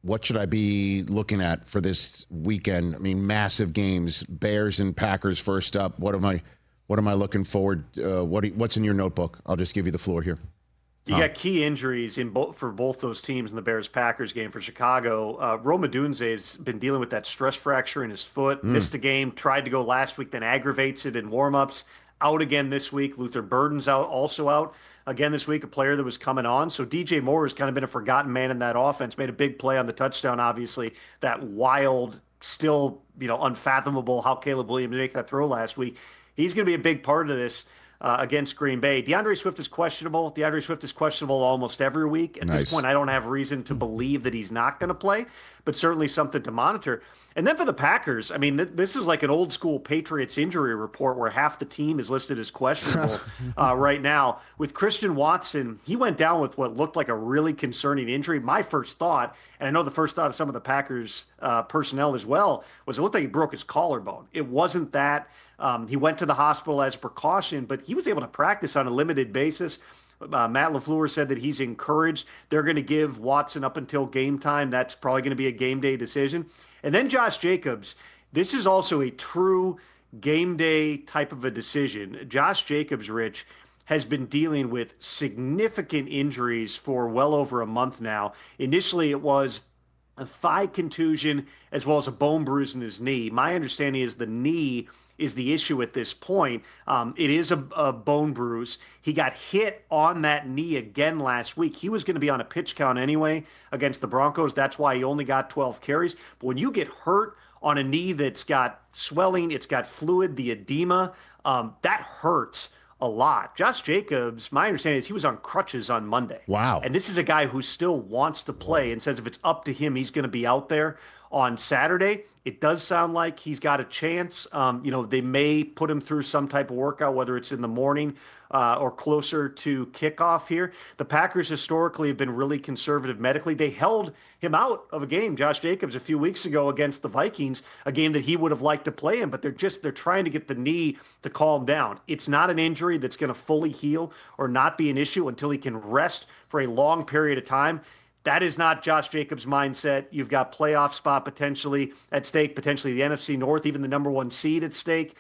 What should I be looking at for this weekend? I mean, massive games, Bears and Packers first up. What am I looking forward? What's in your notebook? I'll just give you the floor here. You got key injuries for both those teams in the Bears-Packers game. For Chicago, Rome Odunze's been dealing with that stress fracture in his foot. Missed a game, tried to go last week, then aggravates it in warmups. Out again this week. Luther Burden's also out again this week, a player that was coming on. So DJ Moore has kind of been a forgotten man in that offense. Made a big play on the touchdown, obviously. That wild, still unfathomable how Caleb Williams made that throw last week. He's going to be a big part of this. Against Green Bay. DeAndre Swift is questionable. DeAndre Swift is questionable almost every week. At this point, I don't have reason to believe that he's not going to play, but certainly something to monitor. And then for the Packers, I mean, this is like an old school Patriots injury report where half the team is listed as questionable right now. With Christian Watson, he went down with what looked like a really concerning injury. My first thought, and I know the first thought of some of the Packers personnel as well, was it looked like he broke his collarbone. It wasn't that. He went to the hospital as a precaution, but he was able to practice on a limited basis. Matt LaFleur said that he's encouraged. They're going to give Watson up until game time. That's probably going to be a game day decision. And then Josh Jacobs. This is also a true game day type of a decision. Josh Jacobs, Rich, has been dealing with significant injuries for well over a month now. Initially, it was a thigh contusion as well as a bone bruise in his knee. My understanding is the knee is the issue at this point. It is a bone bruise. He got hit on that knee again last week. He was going to be on a pitch count anyway against the Broncos. That's why he only got 12 carries. But when you get hurt on a knee that's got swelling, it's got fluid, the edema, that hurts a lot. Josh Jacobs, my understanding is he was on crutches on Monday. Wow. And this is a guy who still wants to play and says if it's up to him, he's going to be out there on Saturday. It does sound like he's got a chance. They may put him through some type of workout, whether it's in the morning or closer to kickoff here. The Packers historically have been really conservative medically. They held him out of a game, Josh Jacobs, a few weeks ago against the Vikings, a game that he would have liked to play in, but they're trying to get the knee to calm down. It's not an injury that's going to fully heal or not be an issue until he can rest for a long period of time. That is not Josh Jacobs' mindset. You've got playoff spot potentially at stake, potentially the NFC North, even the number one seed at stake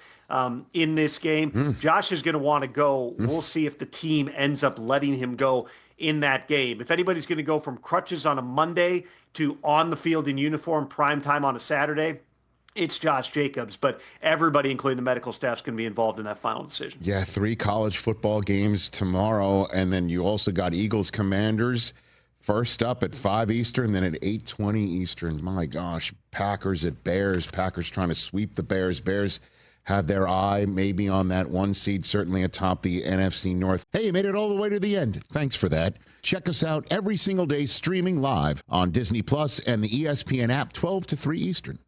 in this game. Josh is going to want to go. We'll see if the team ends up letting him go in that game. If anybody's going to go from crutches on a Monday to on the field in uniform, prime time on a Saturday, it's Josh Jacobs, but everybody, including the medical staff, is going to be involved in that final decision. Yeah, 3 college football games tomorrow, and then you also got Eagles Commanders. First up at 5 Eastern, then at 8:20 Eastern. My gosh, Packers at Bears. Packers trying to sweep the Bears. Bears have their eye maybe on that 1 seed, certainly atop the NFC North. Hey, you made it all the way to the end. Thanks for that. Check us out every single day streaming live on Disney Plus and the ESPN app, 12 to 3 Eastern.